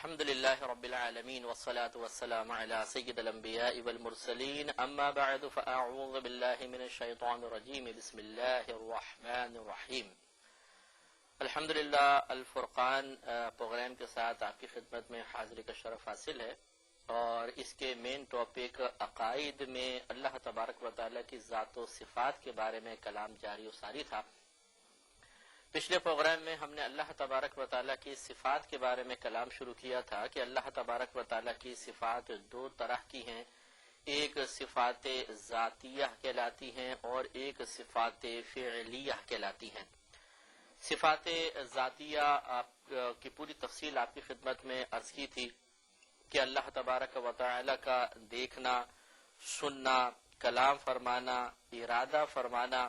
الحمد لله رب العالمين والصلاة والسلام على سيد الأنبياء والمرسلين أما بعد فأعوذ بالله من الشيطان الرجيم بسم الله الرحمن الرحیم. الحمدللہ الفرقان پروگرام کے ساتھ آپ کی خدمت میں حاضری کا شرف حاصل ہے، اور اس کے مین ٹاپک عقائد میں اللہ تبارک و تعالیٰ کی ذات و صفات کے بارے میں کلام جاری و ساری تھا. پچھلے پروگرام میں ہم نے اللہ تبارک و تعالیٰ کی صفات کے بارے میں کلام شروع کیا تھا کہ اللہ تبارک و تعالیٰ کی صفات دو طرح کی ہیں، ایک صفات ذاتیہ کہلاتی ہیں اور ایک صفات فعلیہ کہلاتی ہیں. صفات ذاتیہ کی پوری تفصیل آپ کی خدمت میں عرض کی تھی کہ اللہ تبارک و تعالیٰ کا دیکھنا، سننا، کلام فرمانا، ارادہ فرمانا،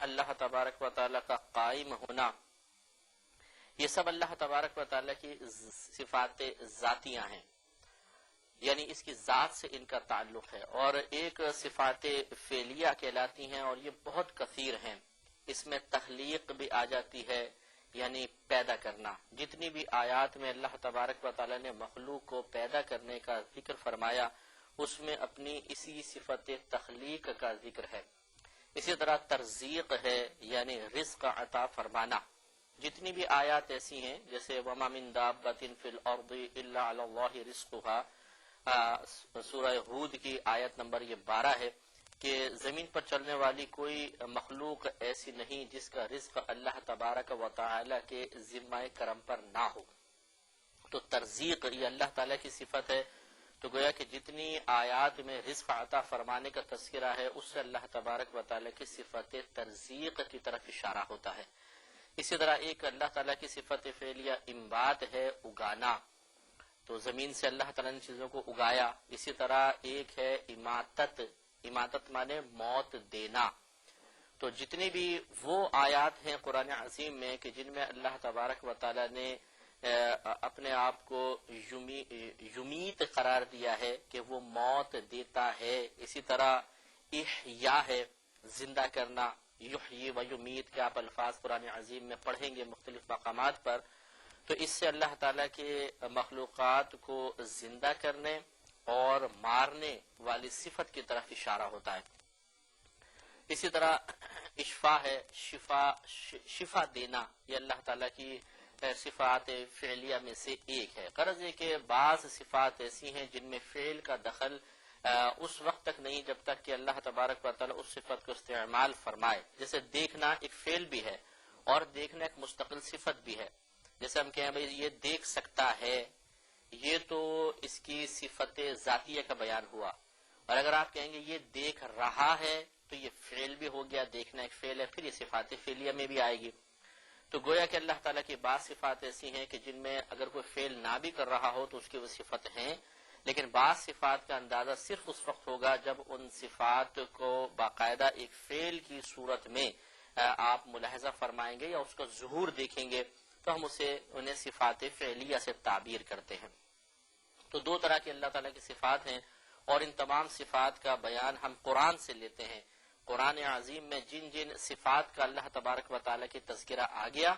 اللہ تبارک و تعالیٰ کا قائم ہونا، یہ سب اللہ تبارک و تعالیٰ کی صفات ذاتیاں ہیں، یعنی اس کی ذات سے ان کا تعلق ہے. اور ایک صفات فعلیہ کہلاتی ہیں اور یہ بہت کثیر ہیں. اس میں تخلیق بھی آ جاتی ہے، یعنی پیدا کرنا. جتنی بھی آیات میں اللہ تبارک و تعالیٰ نے مخلوق کو پیدا کرنے کا ذکر فرمایا اس میں اپنی اسی صفت تخلیق کا ذکر ہے. اسی طرح ترزیق ہے، یعنی رزق عطا فرمانا. جتنی بھی آیات ایسی ہیں جیسے وَمَا مِن دَابَّةٍ فِي الْأَرْضِ إِلَّا عَلَى اللَّهِ رِزْقُهَا، سورہ ہود کی آیت نمبر یہ 12 ہے کہ زمین پر چلنے والی کوئی مخلوق ایسی نہیں جس کا رزق اللہ تبارک و تعالی کے ذمہ کرم پر نہ ہو. تو ترزیق یہ اللہ تعالیٰ کی صفت ہے. تو گویا کہ جتنی آیات میں رزق عطا فرمانے کا تذکرہ ہے اس سے اللہ تبارک و تعالیٰ کی صفت ترزیق کی طرف اشارہ ہوتا ہے. اسی طرح ایک اللہ تعالیٰ کی صفت فعلیہ انبات ہے، اگانا. تو زمین سے اللہ تعالیٰ نے چیزوں کو اگایا. اسی طرح ایک ہے اماتت، اماتت مانے موت دینا. تو جتنی بھی وہ آیات ہیں قرآن عظیم میں کہ جن میں اللہ تبارک و تعالیٰ نے اپنے آپ کو یمیت قرار دیا ہے کہ وہ موت دیتا ہے، اسی طرح احیا ہے زندہ کرنا، یحیی و یمیت کے آپ الفاظ قرآن عظیم میں پڑھیں گے مختلف مقامات پر. تو اس سے اللہ تعالیٰ کے مخلوقات کو زندہ کرنے اور مارنے والی صفت کی طرف اشارہ ہوتا ہے. اسی طرح اشفا ہے، شفا دینا، یہ اللہ تعالیٰ کی صفات فعلیہ میں سے ایک ہے. غرض یہ کہ بعض صفات ایسی ہیں جن میں فعل کا دخل اس وقت تک نہیں جب تک کہ اللہ تبارک و تعالیٰ اس صفت کو استعمال فرمائے. جیسے دیکھنا ایک فعل بھی ہے اور دیکھنا ایک مستقل صفت بھی ہے. جیسے ہم کہیں بھائی یہ دیکھ سکتا ہے، یہ تو اس کی صفت ذاتیہ کا بیان ہوا. اور اگر آپ کہیں گے یہ دیکھ رہا ہے تو یہ فعل بھی ہو گیا، دیکھنا ایک فعل ہے، پھر یہ صفات فعلیہ میں بھی آئے گی. تو گویا کہ اللہ تعالیٰ کی بعض صفات ایسی ہیں کہ جن میں اگر کوئی فعل نہ بھی کر رہا ہو تو اس کی وہ صفت ہیں، لیکن بعض صفات کا اندازہ صرف اس وقت ہوگا جب ان صفات کو باقاعدہ ایک فعل کی صورت میں آپ ملاحظہ فرمائیں گے یا اس کا ظہور دیکھیں گے تو ہم انہیں صفات فعلیہ سے تعبیر کرتے ہیں. تو دو طرح کی اللہ تعالیٰ کی صفات ہیں اور ان تمام صفات کا بیان ہم قرآن سے لیتے ہیں. قرآن عظیم میں جن جن صفات کا اللہ تبارک و تعالیٰ کی تذکرہ آ گیا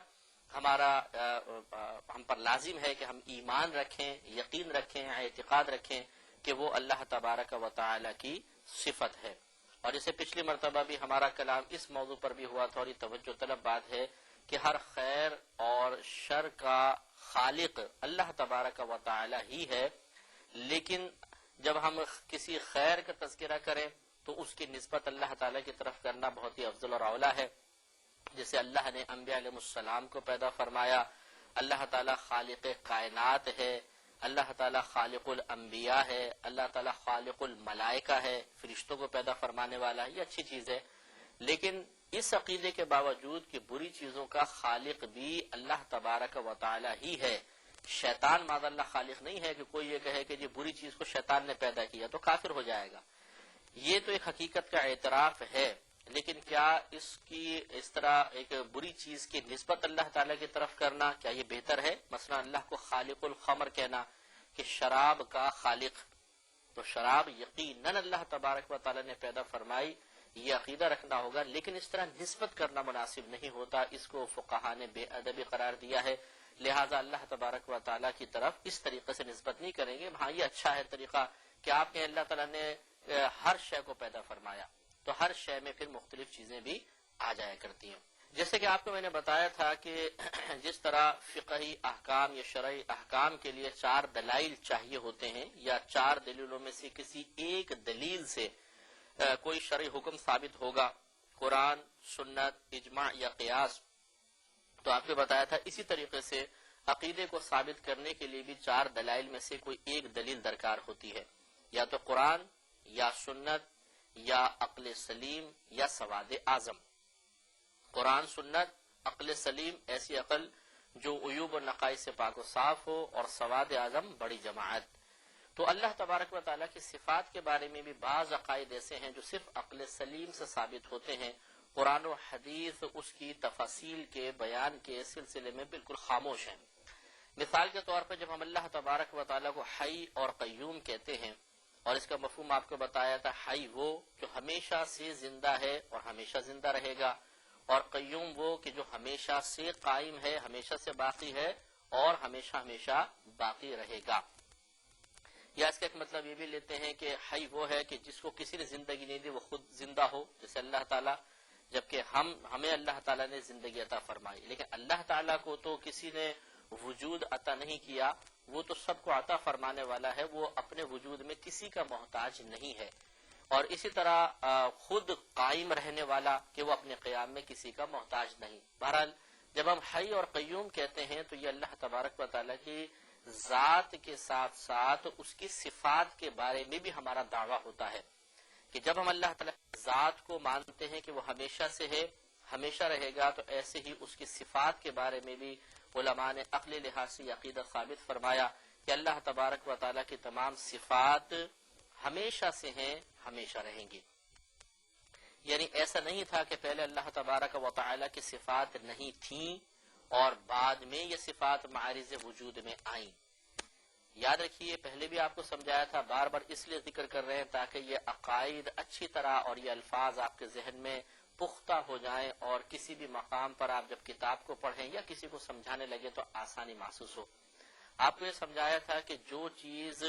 ہم پر لازم ہے کہ ہم ایمان رکھیں، یقین رکھیں، اعتقاد رکھیں کہ وہ اللہ تبارک و تعالیٰ کی صفت ہے. اور اسے پچھلی مرتبہ بھی ہمارا کلام اس موضوع پر بھی ہوا تھا اور یہ توجہ طلب بات ہے کہ ہر خیر اور شر کا خالق اللہ تبارک و تعالیٰ ہی ہے. لیکن جب ہم کسی خیر کا تذکرہ کریں تو اس کی نسبت اللہ تعالیٰ کی طرف کرنا بہت ہی افضل اور اولیٰ ہے. جیسے اللہ نے انبیاء علیہ السلام کو پیدا فرمایا، اللہ تعالیٰ خالق کائنات ہے، اللہ تعالیٰ خالق الانبیاء ہے، اللہ تعالیٰ خالق الملائکہ ہے، فرشتوں کو پیدا فرمانے والا ہے. یہ اچھی چیز ہے، لیکن اس عقیدے کے باوجود کہ بری چیزوں کا خالق بھی اللہ تبارک و تعالیٰ ہی ہے. شیطان معاذ اللہ خالق نہیں ہے کہ کوئی یہ کہے کہ یہ بری چیز کو شیطان نے پیدا کیا تو کافر ہو جائے گا. یہ تو ایک حقیقت کا اعتراف ہے، لیکن کیا اس طرح ایک بری چیز کی نسبت اللہ تعالیٰ کی طرف کرنا کیا یہ بہتر ہے؟ مثلا اللہ کو خالق الخمر کہنا کہ شراب کا خالق، تو شراب یقیناً اللہ تبارک و تعالیٰ نے پیدا فرمائی، یہ عقیدہ رکھنا ہوگا، لیکن اس طرح نسبت کرنا مناسب نہیں ہوتا. اس کو فقہا نے بے ادبی قرار دیا ہے. لہٰذا اللہ تبارک و تعالیٰ کی طرف اس طریقے سے نسبت نہیں کریں گے. ہاں یہ اچھا ہے طریقہ کہ آپ نے اللہ تعالیٰ نے ہر شے کو پیدا فرمایا تو ہر شے میں پھر مختلف چیزیں بھی آ جایا کرتی ہیں. جیسے کہ آپ کو میں نے بتایا تھا کہ جس طرح فقہی احکام یا شرعی احکام کے لیے 4 دلائل چاہیے ہوتے ہیں یا 4 دلیلوں میں سے کسی ایک دلیل سے کوئی شرعی حکم ثابت ہوگا، قرآن، سنت، اجماع یا قیاس، تو آپ کو بتایا تھا اسی طریقے سے عقیدے کو ثابت کرنے کے لیے بھی 4 دلائل میں سے کوئی ایک دلیل درکار ہوتی ہے، یا تو قرآن یا سنت یا عقل سلیم یا سواد اعظم. قرآن، سنت، عقل سلیم، ایسی عقل جو عیوب و نقائص سے پاک و صاف ہو، اور سواد اعظم بڑی جماعت. تو اللہ تبارک و تعالیٰ کی صفات کے بارے میں بھی بعض عقائد ایسے ہیں جو صرف عقل سلیم سے ثابت ہوتے ہیں. قرآن و حدیث اس کی تفاصیل کے بیان کے سلسلے میں بالکل خاموش ہیں. مثال کے طور پر جب ہم اللہ تبارک و تعالیٰ کو حی اور قیوم کہتے ہیں، اور اس کا مفہوم آپ کو بتایا تھا، حی وہ جو ہمیشہ سے زندہ ہے اور ہمیشہ زندہ رہے گا، اور قیوم وہ کہ جو ہمیشہ سے قائم ہے، ہمیشہ سے باقی ہے اور ہمیشہ ہمیشہ باقی رہے گا. یا اس کا ایک مطلب یہ بھی لیتے ہیں کہ حی وہ ہے کہ جس کو کسی نے زندگی نہیں دی، وہ خود زندہ ہو، جیسے اللہ تعالیٰ، جبکہ ہمیں اللہ تعالیٰ نے زندگی عطا فرمائی، لیکن اللہ تعالیٰ کو تو کسی نے وجود عطا نہیں کیا، وہ تو سب کو عطا فرمانے والا ہے، وہ اپنے وجود میں کسی کا محتاج نہیں ہے. اور اسی طرح خود قائم رہنے والا کہ وہ اپنے قیام میں کسی کا محتاج نہیں. بہرحال جب ہم حی اور قیوم کہتے ہیں تو یہ اللہ تبارک و تعالیٰ کی ذات کے ساتھ ساتھ اس کی صفات کے بارے میں بھی ہمارا دعویٰ ہوتا ہے کہ جب ہم اللہ تعالیٰ کی ذات کو مانتے ہیں کہ وہ ہمیشہ سے ہے، ہمیشہ رہے گا، تو ایسے ہی اس کی صفات کے بارے میں بھی علماء نے عقلی لحاظ سے عقیدت ثابت فرمایا کہ اللہ تبارک و تعالیٰ کی تمام صفات ہمیشہ سے ہیں، ہمیشہ رہیں گی. یعنی ایسا نہیں تھا کہ پہلے اللہ تبارک و تعالیٰ کی صفات نہیں تھیں اور بعد میں یہ صفات معارض وجود میں آئیں. یاد رکھیے پہلے بھی آپ کو سمجھایا تھا، بار بار اس لیے ذکر کر رہے ہیں تاکہ یہ عقائد اچھی طرح اور یہ الفاظ آپ کے ذہن میں پختہ ہو جائیں، اور کسی بھی مقام پر آپ جب کتاب کو پڑھیں یا کسی کو سمجھانے لگے تو آسانی محسوس ہو. آپ کو یہ سمجھایا تھا کہ جو چیز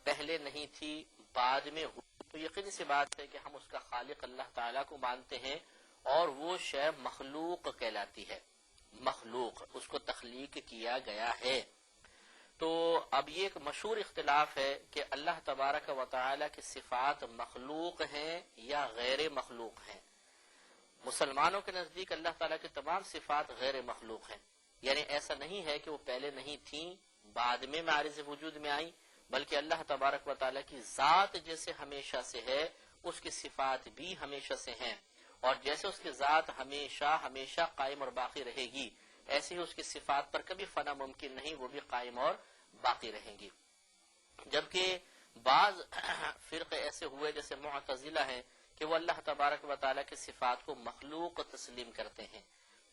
پہلے نہیں تھی بعد میں ہو، تو یقینی سی بات ہے کہ ہم اس کا خالق اللہ تعالیٰ کو مانتے ہیں، اور وہ شے مخلوق کہلاتی ہے. مخلوق، اس کو تخلیق کیا گیا ہے. تو اب یہ ایک مشہور اختلاف ہے کہ اللہ تبارک و تعالیٰ کی صفات مخلوق ہیں یا غیر مخلوق ہیں. مسلمانوں کے نزدیک اللہ تعالیٰ کی تمام صفات غیر مخلوق ہیں، یعنی ایسا نہیں ہے کہ وہ پہلے نہیں تھیں بعد میں معارض وجود میں آئیں، بلکہ اللہ تبارک و تعالیٰ کی ذات جیسے ہمیشہ سے ہے، اس کی صفات بھی ہمیشہ سے ہیں، اور جیسے اس کی ذات ہمیشہ ہمیشہ قائم اور باقی رہے گی، ایسے ہی اس کی صفات پر کبھی فنا ممکن نہیں، وہ بھی قائم اور باقی رہیں گی. جبکہ بعض فرقے ایسے ہوئے جیسے معتزلہ ہیں کہ وہ اللہ تبارک و تعالیٰ کی صفات کو مخلوق تسلیم کرتے ہیں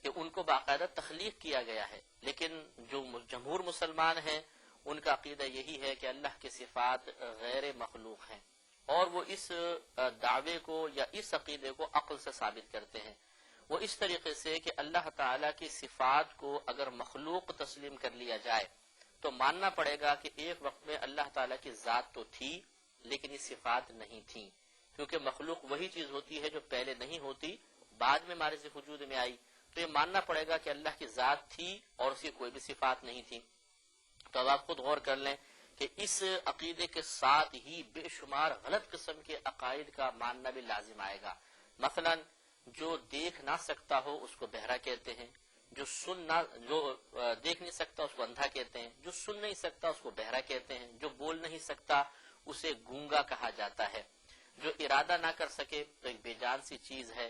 کہ ان کو باقاعدہ تخلیق کیا گیا ہے، لیکن جو جمہور مسلمان ہیں ان کا عقیدہ یہی ہے کہ اللہ کی صفات غیر مخلوق ہیں، اور وہ اس دعوے کو یا اس عقیدے کو عقل سے ثابت کرتے ہیں. وہ اس طریقے سے کہ اللہ تعالیٰ کی صفات کو اگر مخلوق تسلیم کر لیا جائے تو ماننا پڑے گا کہ ایک وقت میں اللہ تعالیٰ کی ذات تو تھی لیکن یہ صفات نہیں تھیں، کیونکہ مخلوق وہی چیز ہوتی ہے جو پہلے نہیں ہوتی بعد میں معرض وجود میں آئی. تو یہ ماننا پڑے گا کہ اللہ کی ذات تھی اور اس کی کوئی بھی صفات نہیں تھی. تو اب آپ خود غور کر لیں کہ اس عقیدے کے ساتھ ہی بے شمار غلط قسم کے عقائد کا ماننا بھی لازم آئے گا. مثلا جو دیکھ نہ سکتا ہو اس کو بہرا کہتے ہیں، جو دیکھ نہیں سکتا اس کو اندھا کہتے ہیں، جو سن نہیں سکتا اس کو بہرا کہتے ہیں، جو بول نہیں سکتا اسے گونگا کہا جاتا ہے، جو ارادہ نہ کر سکے تو ایک بے جان سی چیز ہے.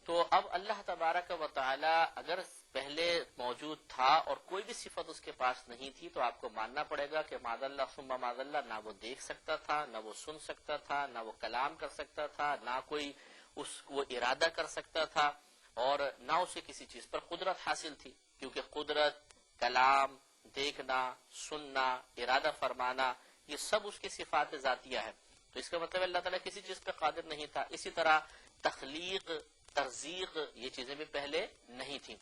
تو اب اللہ تبارک و تعالی اگر پہلے موجود تھا اور کوئی بھی صفت اس کے پاس نہیں تھی تو آپ کو ماننا پڑے گا کہ معاذ اللہ ثم معاذ اللہ نہ وہ دیکھ سکتا تھا، نہ وہ سن سکتا تھا، نہ وہ کلام کر سکتا تھا، نہ کوئی اس کو ارادہ کر سکتا تھا، اور نہ اسے کسی چیز پر قدرت حاصل تھی، کیونکہ قدرت، کلام، دیکھنا، سننا، ارادہ فرمانا یہ سب اس کی صفات ذاتیہ ہے. تو اس کا مطلب اللہ تعالیٰ کسی چیز پہ قادر نہیں تھا. اسی طرح تخلیق، ترزیق یہ چیزیں بھی پہلے نہیں تھیں.